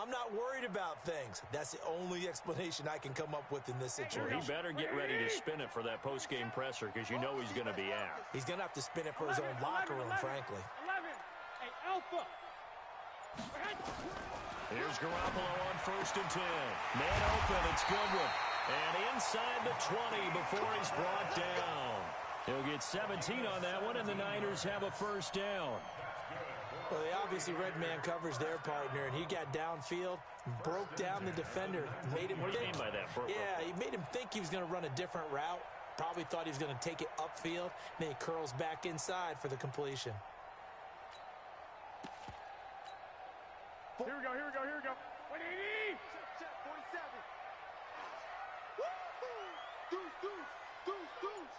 I'm not worried about things. That's the only explanation I can come up with in this situation. Well, he better get ready to spin it for that post-game presser because you know he's going to be out. He's going to have to spin it for his own locker room, frankly. 11. Hey, Alpha. Here's Garoppolo on 1st and 10. Man open, it's Goodwin. And inside the 20 before he's brought down. He'll get 17 on that one, and the Niners have a first down. Well, they obviously red man covers their partner, and he got downfield, broke down the defender, made him What do you think. mean by that? Yeah, he made him think he was going to run a different route. Probably thought he was going to take it upfield. Then he curls back inside for the completion. Here we go, here we go, here we go. 180. Check, 47. Woo-hoo. Deuce, deuce, deuce, deuce.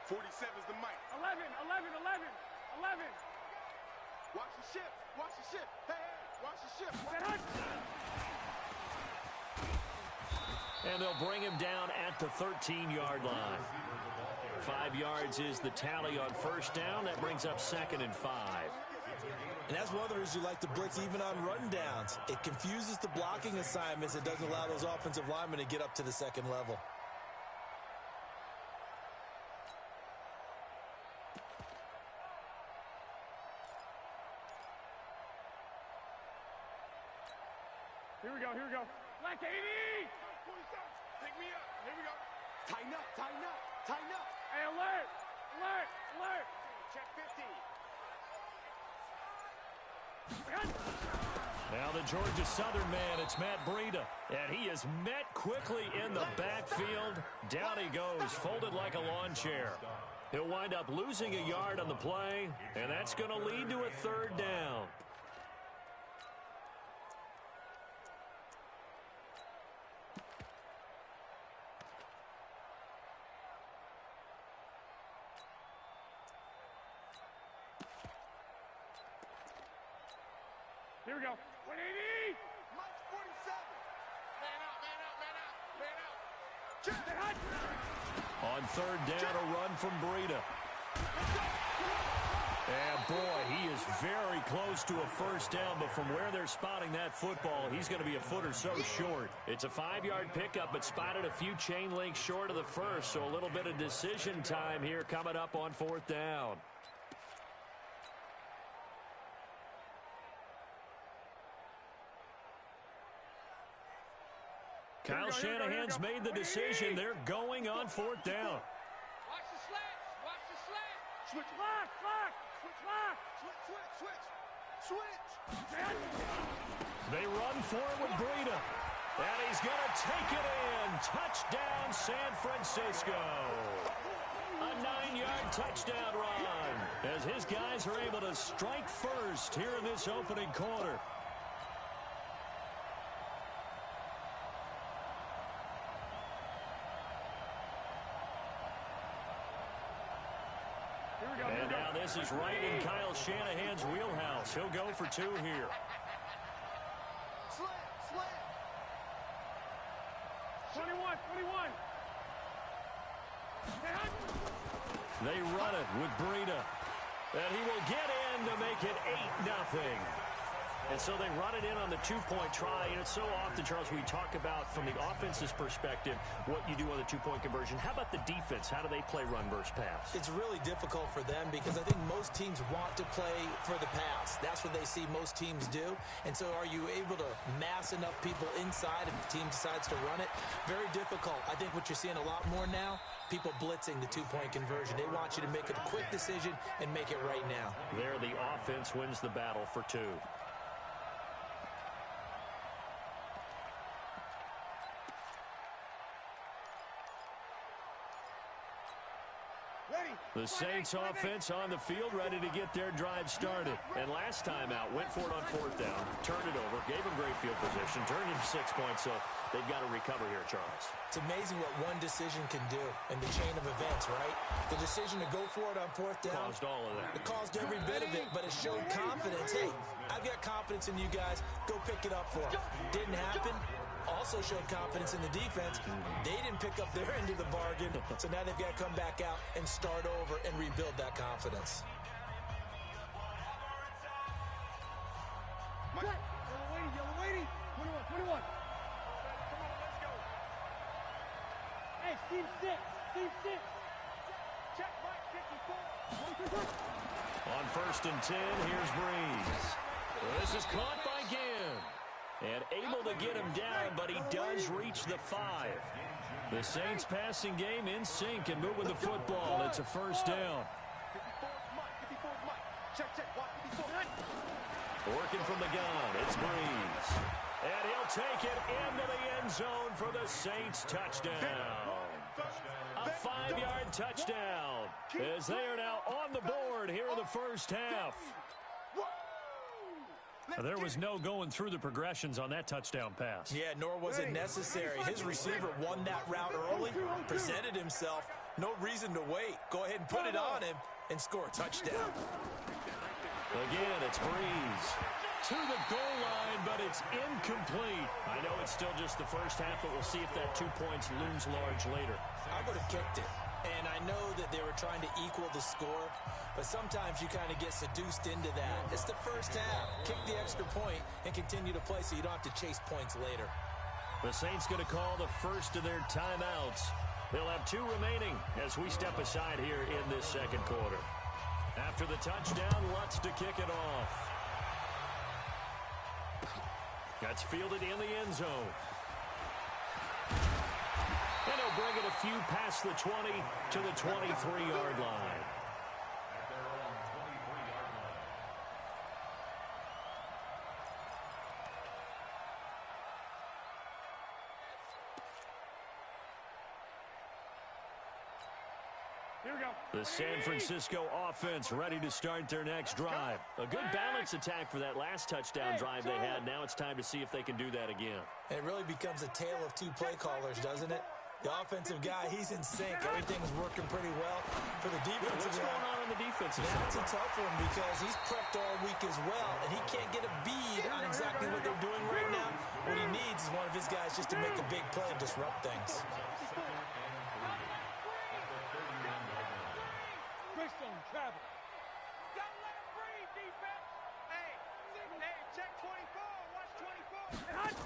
47's the mic. 11. 11. Watch the ship. Watch the ship. Hey, watch the ship. And they'll bring him down at the 13-yard line. 5 yards is the tally on first down. That brings up 2nd and 5. And that's one of the reasons you like to blitz even on rundowns. It confuses the blocking assignments. It doesn't allow those offensive linemen to get up to the second level. Here we go, here we go. Black 80. 47. Pick me up. Here we go. Tighten up, tighten up, tighten up. Hey, alert. Check 50. Now the Georgia Southern man, it's Matt Breida. And he is met quickly in the backfield. Down he goes, folded like a lawn chair. He'll wind up losing a yard on the play, and that's going to lead to a 3rd down. Here we go. 180. Mike 47. Man out, man out, man out, man out. Check. On 3rd down, a run from Breida. And, boy, he is very close to a first down, but from where they're spotting that football, he's going to be a foot or so short. It's a 5-yard pickup, but spotted a few chain links short of the first, so a little bit of decision time here coming up on 4th down. Kyle Shanahan's made the decision. They're going on 4th down. Watch the slats. Watch the slats. Switch. Lock. Switch. They run for it with Breida. And he's going to take it in. Touchdown, San Francisco. A 9-yard touchdown run as his guys are able to strike first here in this opening quarter. And now this is right in Kyle Shanahan's wheelhouse. He'll go for 2 here. Slant. 21. They run it with Breida. And he will get in to make it 8-0. And so they run it in on the 2-point try. And it's so often, Charles, we talk about from the offense's perspective what you do on the 2-point conversion. How about the defense? How do they play run versus pass? It's really difficult for them because I think most teams want to play for the pass. That's what they see most teams do. And so are you able to mass enough people inside if the team decides to run it? Very difficult. I think what you're seeing a lot more now, people blitzing the 2-point conversion. They want you to make a quick decision and make it right now. There, the offense wins the battle for 2. The Saints offense on the field, ready to get their drive started. And last time out, went for it on 4th down, turned it over, gave them great field position, turned into 6 points, so they've got to recover here, Charles. It's amazing what one decision can do in the chain of events, right? The decision to go for it on 4th down. Caused all of that. It caused every bit of it, but it showed confidence. Hey, I've got confidence in you guys. Go pick it up for them. Didn't happen. Also showed confidence in the defense. They didn't pick up their end of the bargain, so now they've got to come back out and start over and rebuild that confidence. Team 6. Team 6. Check Mike 54. On 1st and 10, here's Breeze. This is caught by Ginn. And able to get him down, but he does reach the 5. The Saints passing game in sync and moving the football. It's a first down. 54's Mike. 54's Mike. Check, check. Watch 54. Working from the gun, it's Breeze. And he'll take it into the end zone for the Saints touchdown. A 5-yard touchdown as they are now on the board here in the first half. There was no going through the progressions on that touchdown pass. Yeah, nor was it necessary. His receiver won that route early, presented himself. No reason to wait. Go ahead and put it on him and score a touchdown. Again, it's Breeze to the goal line, but it's incomplete. I know it's still just the first half, but we'll see if that 2 points looms large later. I would have kicked it. And I know that they were trying to equal the score, but sometimes you kind of get seduced into that. It's the first half. Kick the extra point and continue to play so you don't have to chase points later. The Saints going to call the first of their timeouts. They'll have 2 remaining as we step aside here in this second quarter. After the touchdown, Lutz to kick it off. That's fielded in the end zone. And he'll bring it a few past the 20 to the 23-yard line. Here we go. The San Francisco offense ready to start their next drive. A good balance attack for that last touchdown drive they had. Now it's time to see if they can do that again. And it really becomes a tale of 2 play callers, doesn't it? The offensive guy, he's in sync. Everything's working pretty well. For the defensive What's guy, going on the defensive side? that's a tough one because he's prepped all week as well, and he can't get a bead on exactly what they're doing right now. What he needs is one of his guys just to make a big play and disrupt things. Christian travel. Don't let him breathe, defense. Hey, check 24. Watch 24.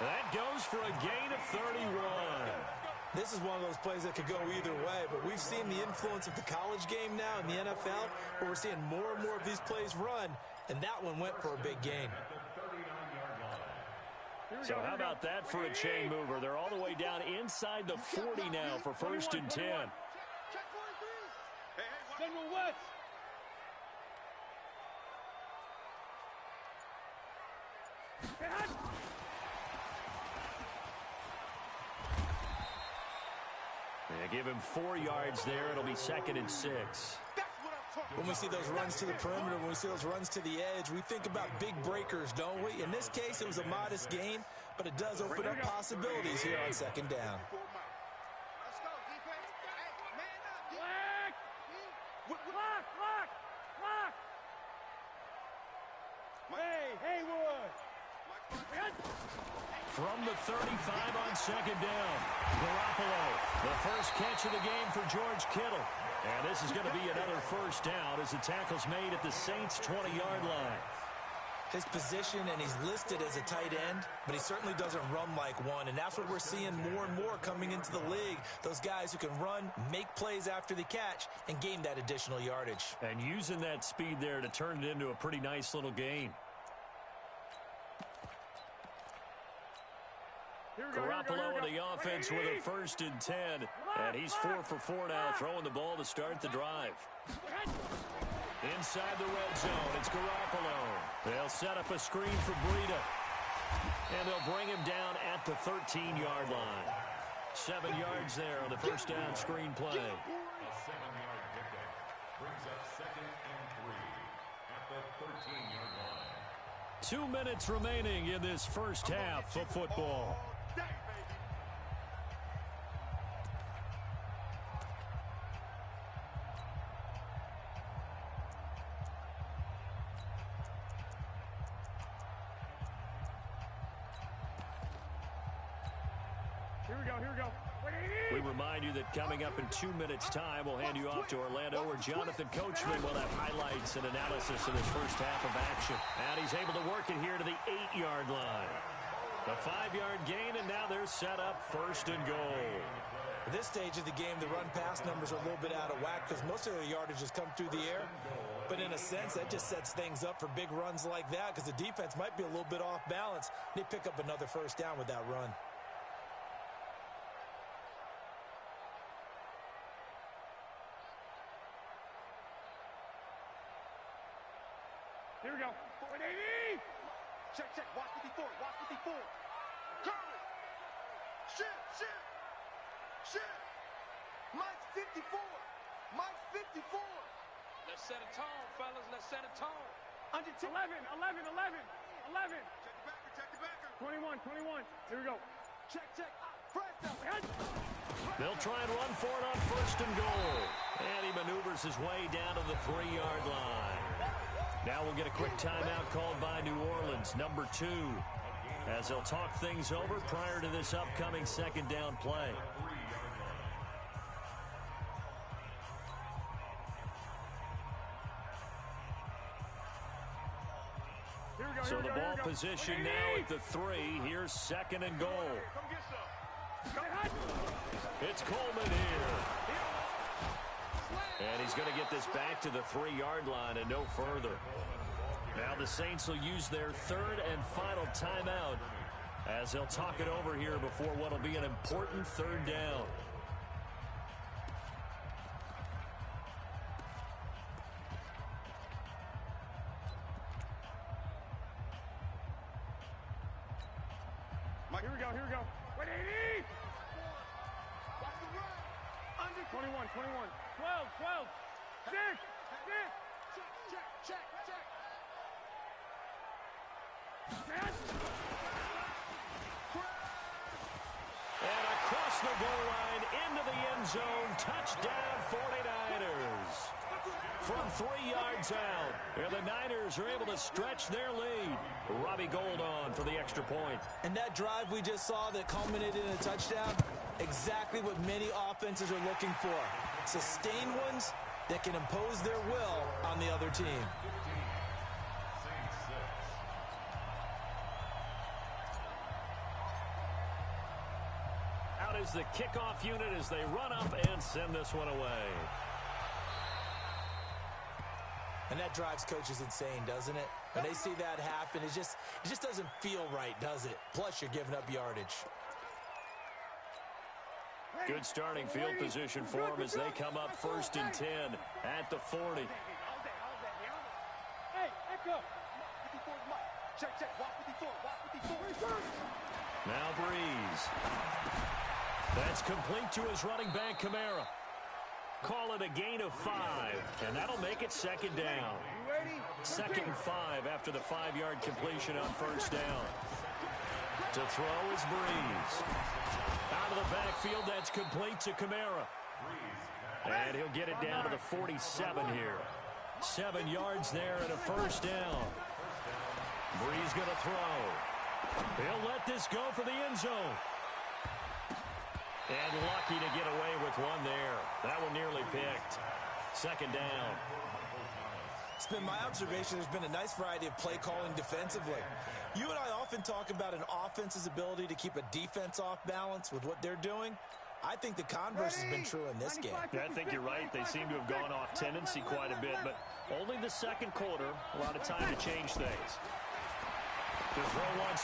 That goes for a gain of 31. This is one of those plays that could go either way, but we've seen the influence of the college game now in the NFL, where we're seeing more and more of these plays run, and that one went for a big gain. So how about that for a chain mover? They're all the way down inside the 40 now for 1st and 10. Check 43. Hey, General West. They give him 4 yards there. It'll be 2nd and 6. that's what I'm talking When we see those runs to the perimeter, when we see those runs to the edge, we think about big breakers, don't we? In this case, it was a modest gain, but it does open up possibilities here on 2nd down. Let's go, defense. Hey, man up. Lock. Hey, Haywood. From the 35 on 2nd down, Garoppolo, the first catch of the game for George Kittle. And this is going to be another first down as the tackle's made at the Saints' 20-yard line. His position, and he's listed as a tight end, but he certainly doesn't run like one, and that's what we're seeing more and more coming into the league. Those guys who can run, make plays after the catch, and gain that additional yardage. And using that speed there to turn it into a pretty nice little gain. Garoppolo and the offense with a 1st and 10. And he's 4 for 4 now, throwing the ball to start the drive. Inside the red zone, it's Garoppolo. They'll set up a screen for Breida. And they'll bring him down at the 13-yard line. 7 yards there on the first down screen play. A 7-yard pickup brings up 2nd and 3 at the 13-yard line. 2 minutes remaining in this first half of football. Here we go. We remind you that coming up in 2 minutes' time, we'll hand you off to Orlando, where Jonathan Coachman will have highlights and analysis of this first half of action. And he's able to work it here to the 8-yard line. The 5-yard gain, and now they're set up 1st and goal. At this stage of the game, the run-pass numbers are a little bit out of whack because most of their yardage has come through the air. But in a sense, that just sets things up for big runs like that because the defense might be a little bit off balance. They pick up another 1st down with that run. Here we go. 180. Check, check. Watch 54. Watch 54. Curry. Shit. Mike's 54. Mike's 54. Let's set a tone, fellas. Let's set a tone. Under 10. 11. Check the backer. 21. Here we go. Check. Press down. They'll try and run for it on 1st and goal. And he maneuvers his way down to the 3-yard line. Now we'll get a quick timeout called by New Orleans, number 2, as they'll talk things over prior to this upcoming 2nd down play. So the ball position now at the 3. Here's 2nd and goal. Come get some. It's Coleman here. And he's going to get this back to the 3-yard line and no further. Now the Saints will use their 3rd and final timeout as they'll talk it over here before what will be an important 3rd down. Here we go. 180. Watch the run. Under 21. 12. 6. Check. And across the goal line into the end zone. Touchdown 49ers. From 3 yards out. And the Niners are able to stretch their lead. Robbie Gould on for the extra point. And that drive we just saw that culminated in a touchdown, exactly what many offenses are looking for. Sustained ones that can impose their will on the other team. Out is the kickoff unit as they run up and send this one away. And that drives coaches insane, doesn't it? When they see that happen, it just doesn't feel right, does it? Plus, you're giving up yardage. Good starting field position for them as they come up 1st and 10 at the 40. Hey, echo. 54 Mike. Check. Watch 54. Now Breeze. That's complete to his running back, Kamara. Call it a gain of 5, and that'll make it 2nd down. 2nd and 5 after the 5-yard completion on 1st down. To throw is Breeze. Out of the backfield, that's complete to Kamara. And he'll get it down to the 47 here. 7 yards there and a 1st down. Breeze going to throw. He'll let this go for the end zone. And lucky to get away with one there. That one nearly picked. 2nd down. It's been my observation there's been a nice variety of play calling defensively. You and I often talk about an offense's ability to keep a defense off balance with what they're doing. I think the converse has been true in this game. Yeah, I think you're right. They seem to have gone off tendency quite a bit, but only the 2nd quarter. A lot of time to change things. To throw once